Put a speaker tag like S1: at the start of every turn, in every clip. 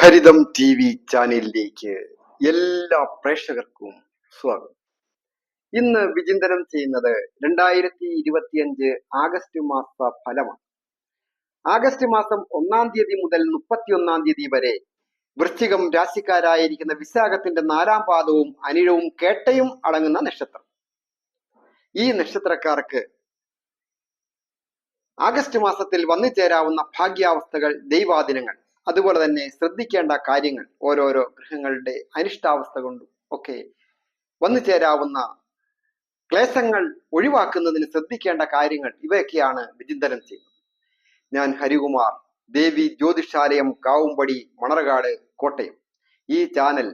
S1: ഹരിതം T V ചാനലിലേക്ക് എല്ലാ പ്രേക്ഷകർക്കും സ്വാഗതം. ഇന്ന് വിചിന്തനം ചെയ്യുന്നത് 2025 ആഗസ്റ്റ് മാസ ഫലമാണ്. ആഗസ്റ്റ് മാസം 1 തീയതി മുതൽ 31 തീയതി വരെ വൃശ്ചികം രാശിക്കാരായിരിക്കുന്ന വിശാഖത്തിന്റെ 4-ാം പാദവും അനിഴവും കേട്ടയും അടങ്ങുന്ന നക്ഷത്രം. ഈ നക്ഷത്രക്കാർക്ക് ആഗസ്റ്റ് മാസത്തിൽ വന്നു ചേരാവുന്ന ഭാഗ്യാവസ്ഥകൾ, ദൈവാധീനങ്ങൾ, അതുപോലെ തന്നെ ശ്രദ്ധിക്കേണ്ട കാര്യങ്ങൾ, ഓരോരോ ഗ്രഹങ്ങളുടെ അനിഷ്ടാവസ്ഥ കൊണ്ടും ഒക്കെ വന്നു ചേരാവുന്ന ക്ലേശങ്ങൾ ഒഴിവാക്കുന്നതിന് ശ്രദ്ധിക്കേണ്ട കാര്യങ്ങൾ, ഇവയൊക്കെയാണ് വിചിന്തനം ചെയ്യുന്നത്. ഞാൻ ഹരികുമാർ, ദേവി ജ്യോതിഷാലയം, കാവുംപടി, മണർകാട്, കോട്ടയം. ഈ ചാനൽ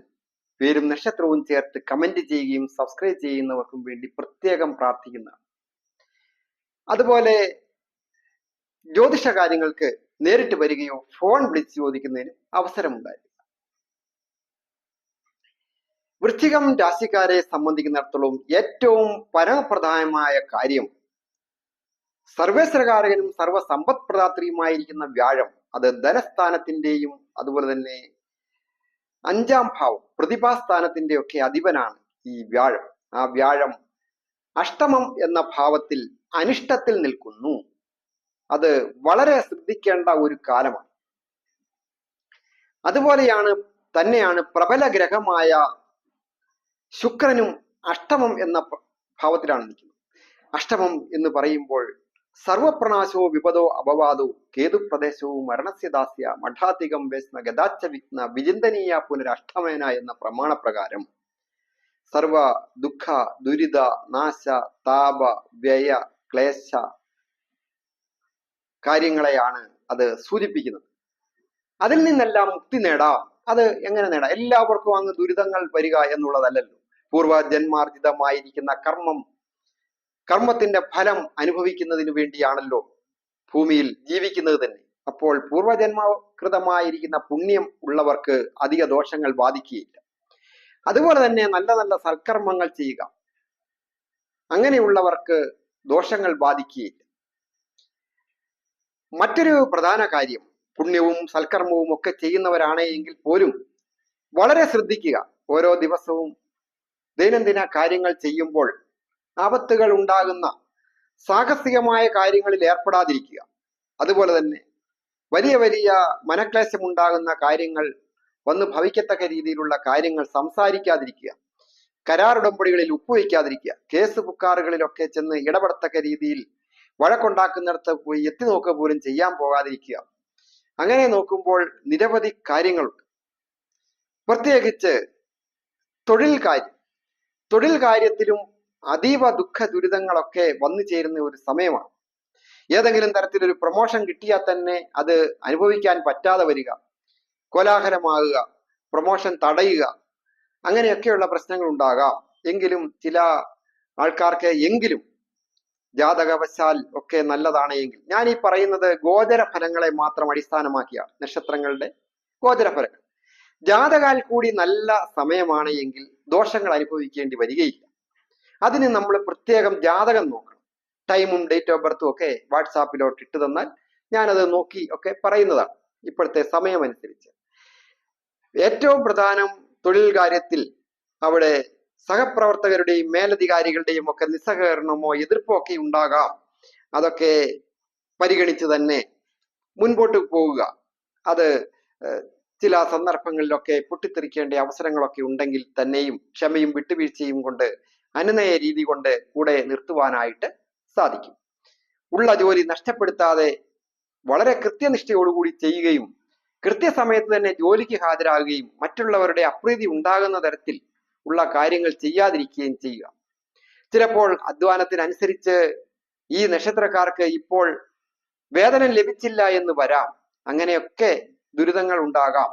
S1: പേരും നക്ഷത്രവും ചേർത്ത് കമന്റ് ചെയ്യുകയും സബ്സ്ക്രൈബ് ചെയ്യുന്നവർക്കും വേണ്ടി പ്രത്യേകം പ്രാർത്ഥിക്കുന്നതാണ്. അതുപോലെ ജ്യോതിഷ കാര്യങ്ങൾക്ക് നേരിട്ട് വരികയോ ഫോൺ വിളിച്ച് ചോദിക്കുന്നതിന് അവസരമുണ്ടായിരിക്കും. വൃശ്ചികം രാശിക്കാരെ സംബന്ധിക്കുന്നിടത്തോളം ഏറ്റവും പരമപ്രധാനമായ കാര്യം, സർവേശ്വരകാരകനും സർവസമ്പദ് പ്രദാത്രിയുമായിരിക്കുന്ന വ്യാഴം, അത് ധനസ്ഥാനത്തിന്റെയും അതുപോലെ തന്നെ 5-ാം ഭാവം പ്രതിഭാസ്ഥാനത്തിന്റെ ഒക്കെ അധിപനാണ് ഈ വ്യാഴം. ആ വ്യാഴം അഷ്ടമം എന്ന ഭാവത്തിൽ അനിഷ്ടത്തിൽ നിൽക്കുന്നു. അത് വളരെ ശ്രദ്ധിക്കേണ്ട ഒരു കാലമാണ്. അതുപോലെയാണ് തന്നെയാണ് പ്രബല ഗ്രഹമായ ശുക്രനും അഷ്ടമം എന്ന ഭാവത്തിലാണ് നിൽക്കുന്നത്. അഷ്ടമം എന്ന് പറയുമ്പോൾ സർവപ്രണാശോ വിപദോ അപവാദോ കേതുപ്രദേശവും മരണസ്യദാസ്യ മഠാധികം വേസ്ന ഗതാച്ച വിഘ്ന വിചിന്തനീയ പുനരഷ്ടമേന എന്ന പ്രമാണപ്രകാരം സർവ ദുഃഖ ദുരിത നാശ താപ വ്യയ ക്ലേശ കാര്യങ്ങളെയാണ് അത് സൂചിപ്പിക്കുന്നത്. അതിൽ നിന്നെല്ലാം മുക്തി നേടാം. അത് എങ്ങനെ നേടാം? എല്ലാവർക്കും അങ്ങ് ദുരിതങ്ങൾ വരിക എന്നുള്ളതല്ലല്ലോ. പൂർവജന്മാർജിതമായിരിക്കുന്ന കർമ്മത്തിന്റെ ഫലം അനുഭവിക്കുന്നതിന് വേണ്ടിയാണല്ലോ ഭൂമിയിൽ ജീവിക്കുന്നത് തന്നെ. അപ്പോൾ പൂർവജന്മകൃതമായിരിക്കുന്ന പുണ്യം ഉള്ളവർക്ക് അധിക ദോഷങ്ങൾ ബാധിക്കുകയില്ല. അതുപോലെ തന്നെ നല്ല നല്ല സൽക്കർമ്മങ്ങൾ ചെയ്യുക, അങ്ങനെയുള്ളവർക്ക് ദോഷങ്ങൾ ബാധിക്കുകയില്ല. മറ്റൊരു പ്രധാന കാര്യം, പുണ്യവും സൽക്കർമ്മവും ഒക്കെ ചെയ്യുന്നവരാണ് എങ്കിൽ പോലും വളരെ ശ്രദ്ധിക്കുക. ഓരോ ദിവസവും ദൈനംദിന കാര്യങ്ങൾ ചെയ്യുമ്പോൾ ആപത്തുകൾ ഉണ്ടാകുന്ന സാഹസികമായ കാര്യങ്ങളിൽ ഏർപ്പെടാതിരിക്കുക. അതുപോലെ തന്നെ വലിയ വലിയ മനക്ലേശമുണ്ടാകുന്ന കാര്യങ്ങൾ വന്ന് ഭവിക്കത്തക്ക രീതിയിലുള്ള കാര്യങ്ങൾ സംസാരിക്കാതിരിക്കുക. കരാറുടമ്പടികളിൽ ഒപ്പുവയ്ക്കാതിരിക്കുക. കേസ് പുക്കാറുകളിലൊക്കെ ചെന്ന് ഇടപെടത്തക്ക രീതിയിൽ വഴക്കുണ്ടാക്കുന്നിടത്ത് പോയി എത്തി നോക്കുക പോലും ചെയ്യാൻ പോകാതിരിക്കുക. അങ്ങനെ നോക്കുമ്പോൾ നിരവധി കാര്യങ്ങളുണ്ട്. പ്രത്യേകിച്ച് തൊഴിൽ കാര്യത്തിലും അതീവ ദുഃഖ ദുരിതങ്ങളൊക്കെ വന്നു ചേരുന്ന ഒരു സമയമാണ്. ഏതെങ്കിലും തരത്തിലൊരു പ്രൊമോഷൻ കിട്ടിയാൽ തന്നെ അത് അനുഭവിക്കാൻ പറ്റാതെ വരിക, കോലാഹലമാകുക, പ്രൊമോഷൻ തടയുക, അങ്ങനെയൊക്കെയുള്ള പ്രശ്നങ്ങൾ ഉണ്ടാകാം. എങ്കിലും ചില ആൾക്കാർക്ക് എങ്കിലും ജാതകവശാൽ ഒക്കെ നല്ലതാണ് എങ്കിൽ, ഞാൻ ഈ പറയുന്നത് ഗോചര ഫലങ്ങളെ മാത്രം അടിസ്ഥാനമാക്കിയാണ്, നക്ഷത്രങ്ങളുടെ ഗോചര ഫലങ്ങൾ. ജാതകാൽ കൂടി നല്ല സമയമാണ് എങ്കിൽ ദോഷങ്ങൾ അനുഭവിക്കേണ്ടി വരികയില്ല. അതിന് നമ്മൾ പ്രത്യേകം ജാതകം നോക്കണം. ടൈമും ഡേറ്റ് ഓഫ് ബർത്തും ഒക്കെ വാട്സാപ്പിലോട്ട് ഇട്ടു തന്നാൽ ഞാനത് നോക്കി ഒക്കെ പറയുന്നതാണ്, ഇപ്പോഴത്തെ സമയം അനുസരിച്ച്. ഏറ്റവും പ്രധാനം തൊഴിൽ കാര്യത്തിൽ അവിടെ സഹപ്രവർത്തകരുടെയും മേലധികാരികളുടെയും ഒക്കെ നിസ്സഹകരണമോ എതിർപ്പോ ഒക്കെ ഉണ്ടാകാം. അതൊക്കെ പരിഗണിച്ച് തന്നെ മുൻപോട്ട് പോവുക. അത് ചില സന്ദർഭങ്ങളിലൊക്കെ പൊട്ടിത്തെറിക്കേണ്ട അവസരങ്ങളൊക്കെ ഉണ്ടെങ്കിൽ തന്നെയും ക്ഷമയും വിട്ടുവീഴ്ചയും കൊണ്ട് അനുനയ രീതി കൊണ്ട് കൂടെ നിർത്തുവാനായിട്ട് സാധിക്കും. ഉള്ള ജോലി നഷ്ടപ്പെടുത്താതെ വളരെ കൃത്യനിഷ്ഠയോടുകൂടി ചെയ്യുകയും കൃത്യസമയത്ത് തന്നെ ജോലിക്ക് ഹാജരാകുകയും മറ്റുള്ളവരുടെ അപ്രീതി ഉണ്ടാകുന്ന തരത്തിൽ ഉള്ള കാര്യങ്ങൾ ചെയ്യാതിരിക്കുകയും ചെയ്യുക. ചിലപ്പോൾ അധ്വാനത്തിനനുസരിച്ച് ഈ നക്ഷത്രക്കാർക്ക് ഇപ്പോൾ വേതനം ലഭിച്ചില്ല എന്ന് വരാം. അങ്ങനെയൊക്കെ ദുരിതങ്ങൾ ഉണ്ടാകാം.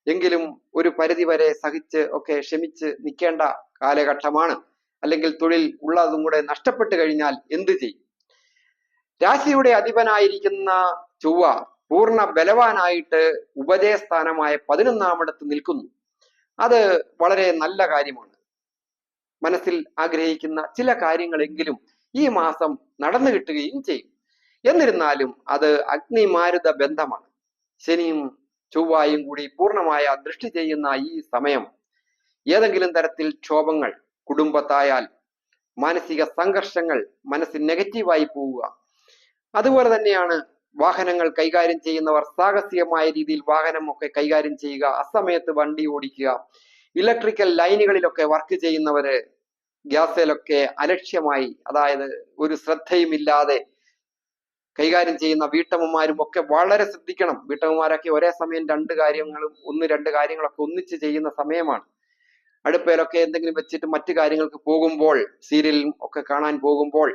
S1: എങ്കിലും ഒരു പരിധി വരെ സഹിച്ച് ഒക്കെ ക്ഷമിച്ച് നിൽക്കേണ്ട കാലഘട്ടമാണ്. അല്ലെങ്കിൽ തൊഴിൽ ഉള്ളതും കൂടെ നഷ്ടപ്പെട്ടു കഴിഞ്ഞാൽ എന്ത് ചെയ്യും? രാശിയുടെ അധിപനായിരിക്കുന്ന ചൊവ്വ പൂർണ്ണ ബലവാനായിട്ട് ഉപജയസ്ഥാനമായ 11-ാമിടത്ത് നിൽക്കുന്നു. അത് വളരെ നല്ല കാര്യമാണ്. മനസ്സിൽ ആഗ്രഹിക്കുന്ന ചില കാര്യങ്ങളെങ്കിലും ഈ മാസം നടന്നു കിട്ടുകയും ചെയ്യും. എന്നിരുന്നാലും അത് അഗ്നിമാരുത ബന്ധമാണ്. ശനിയും ചൊവ്വായും കൂടി പൂർണ്ണമായ ദൃഷ്ടി ചെയ്യുന്ന ഈ സമയം ഏതെങ്കിലും തരത്തിൽ ക്ഷോഭങ്ങൾ കുടുംബത്തായാൽ, മാനസിക സംഘർഷങ്ങൾ, മനസ്സിൽ നെഗറ്റീവായി പോവുക, അതുപോലെ തന്നെയാണ് വാഹനങ്ങൾ കൈകാര്യം ചെയ്യുന്നവർ സാഹസികമായ രീതിയിൽ വാഹനം ഒക്കെ കൈകാര്യം ചെയ്യുക, അസമയത്ത് വണ്ടി ഓടിക്കുക, ഇലക്ട്രിക്കൽ ലൈനുകളിലൊക്കെ വർക്ക് ചെയ്യുന്നവര് ഗ്യാസിലൊക്കെ അലക്ഷ്യമായി, അതായത് ഒരു ശ്രദ്ധയുമില്ലാതെ കൈകാര്യം ചെയ്യുന്ന വീട്ടമ്മമാരും ഒക്കെ വളരെ ശ്രദ്ധിക്കണം. വീട്ടമ്മമാരൊക്കെ ഒരേ സമയം രണ്ട് കാര്യങ്ങളൊക്കെ ഒന്നിച്ച് ചെയ്യുന്ന സമയമാണ്. അടുപ്പയിലൊക്കെ എന്തെങ്കിലും വെച്ചിട്ട് മറ്റു കാര്യങ്ങൾക്ക് പോകുമ്പോൾ, സീരിയലും ഒക്കെ കാണാൻ പോകുമ്പോൾ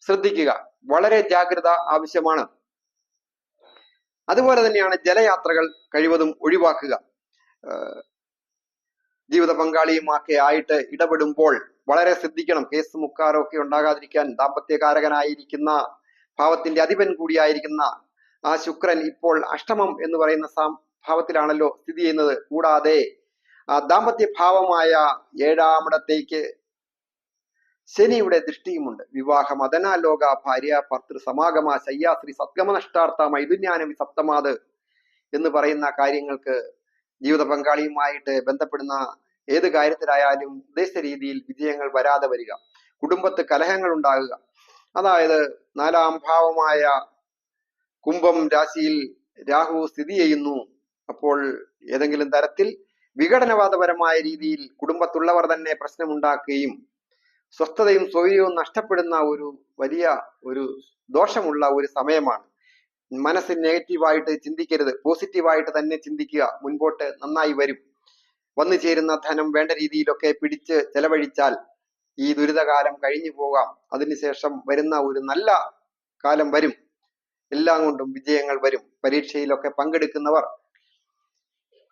S1: ശ്രദ്ധിക്കുക, വളരെ ജാഗ്രത ആവശ്യമാണ്. അതുപോലെ തന്നെയാണ് ജലയാത്രകൾ കഴിവതും ഒഴിവാക്കുക. ജീവിത പങ്കാളിയുമൊക്കെ ആയിട്ട് ഇടപെടുമ്പോൾ വളരെ ശ്രദ്ധിക്കണം. കേസ് മുക്കാറൊക്കെ ഉണ്ടാകാതിരിക്കാൻ ദാമ്പത്യകാരകനായിരിക്കുന്ന ഭാവത്തിന്റെ അധിപൻ കൂടിയായിരിക്കുന്ന ആ ശുക്രൻ ഇപ്പോൾ അഷ്ടമം എന്ന് പറയുന്ന ഭാവത്തിലാണല്ലോ സ്ഥിതി ചെയ്യുന്നത്. കൂടാതെ ആ ദാമ്പത്യ ഭാവമായ 7ാമിടത്തേക്ക് ശനിയുടെ ദൃഷ്ടിയുമുണ്ട്. വിവാഹ മദനാലോക ഭാര്യ ഭർത്തൃ സമാഗമ ശയ്യാശ്രീ സദ്ഗമ നഷ്ടാർത്ഥ മൈതുന്യാനവി സപ്തമാത് എന്ന് പറയുന്ന കാര്യങ്ങൾക്ക് ജീവിത പങ്കാളിയുമായിട്ട് ബന്ധപ്പെടുന്ന ഏത് കാര്യത്തിലായാലും ഉദ്ദേശ രീതിയിൽ വിജയങ്ങൾ വരാതെ വരിക, കുടുംബത്ത് കലഹങ്ങൾ ഉണ്ടാകുക. അതായത് 4ാം ഭാവമായ കുംഭം രാശിയിൽ രാഹു സ്ഥിതി ചെയ്യുന്നു. അപ്പോൾ ഏതെങ്കിലും തരത്തിൽ വിഘടനവാദപരമായ രീതിയിൽ കുടുംബത്തുള്ളവർ തന്നെ പ്രശ്നമുണ്ടാക്കുകയും സ്വസ്ഥതയും സ്വൈര്യവും നഷ്ടപ്പെടുന്ന ഒരു വലിയ ദോഷമുള്ള ഒരു സമയമാണ്. മനസ്സിൽ നെഗറ്റീവായിട്ട് ചിന്തിക്കരുത്, പോസിറ്റീവായിട്ട് തന്നെ ചിന്തിക്കുക. മുൻപോട്ട് നന്നായി വരും. വന്നു ചേരുന്ന ധനം വേണ്ട രീതിയിലൊക്കെ പിടിച്ച് ചെലവഴിച്ചാൽ ഈ ദുരിതകാലം കഴിഞ്ഞു പോകാം. അതിനുശേഷം വരുന്ന ഒരു നല്ല കാലം വരും. എല്ലാം കൊണ്ടും വിജയങ്ങൾ വരും. പരീക്ഷയിലൊക്കെ പങ്കെടുക്കുന്നവർ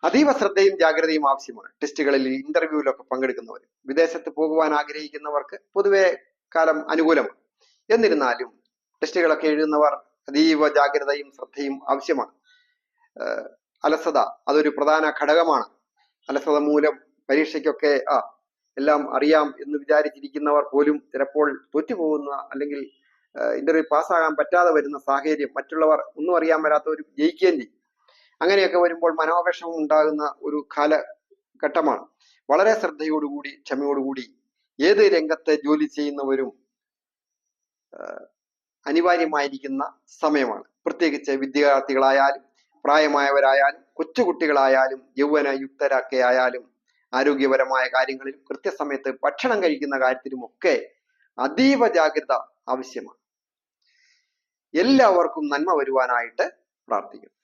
S1: അതീവ ശ്രദ്ധയും ജാഗ്രതയും ആവശ്യമാണ്. ടെസ്റ്റുകളിൽ, ഇന്റർവ്യൂവിലൊക്കെ പങ്കെടുക്കുന്നവർ, വിദേശത്ത് പോകുവാൻ ആഗ്രഹിക്കുന്നവർക്ക് പൊതുവെ കാലം അനുകൂലമാണ്. എന്നിരുന്നാലും ടെസ്റ്റുകളൊക്കെ എഴുതുന്നവർ അതീവ ജാഗ്രതയും ശ്രദ്ധയും ആവശ്യമാണ്. അലസത അതൊരു പ്രധാന ഘടകമാണ്. അലസത മൂലം പരീക്ഷയ്ക്കൊക്കെ എല്ലാം അറിയാം എന്ന് വിചാരിച്ചിരിക്കുന്നവർ പോലും ചിലപ്പോൾ തോറ്റുപോകുന്ന, അല്ലെങ്കിൽ ഇന്റർവ്യൂ പാസ്സാകാൻ പറ്റാതെ വരുന്ന സാഹചര്യം, മറ്റുള്ളവർ ഒന്നും അറിയാൻ വരാത്തവർ ജയിക്കുകയും ചെയ്യും. അങ്ങനെയൊക്കെ വരുമ്പോൾ മനോവിഷമം ഉണ്ടാകുന്ന ഒരു കാലഘട്ടമാണ്. വളരെ ശ്രദ്ധയോടുകൂടി, ക്ഷമയോടുകൂടി ഏത് രംഗത്ത് ജോലി ചെയ്യുന്നവരും അനിവാര്യമായിരിക്കുന്ന സമയമാണ്. പ്രത്യേകിച്ച് വിദ്യാർത്ഥികളായാലും പ്രായമായവരായാലും കൊച്ചുകുട്ടികളായാലും യൗവനയുക്തരൊക്കെ ആയാലും ആരോഗ്യപരമായ കാര്യങ്ങളിലും കൃത്യസമയത്ത് ഭക്ഷണം കഴിക്കുന്ന കാര്യത്തിലുമൊക്കെ അതീവ ജാഗ്രത ആവശ്യമാണ്. എല്ലാവർക്കും നന്മ വരുവാനായിട്ട് പ്രാർത്ഥിക്കുന്നു.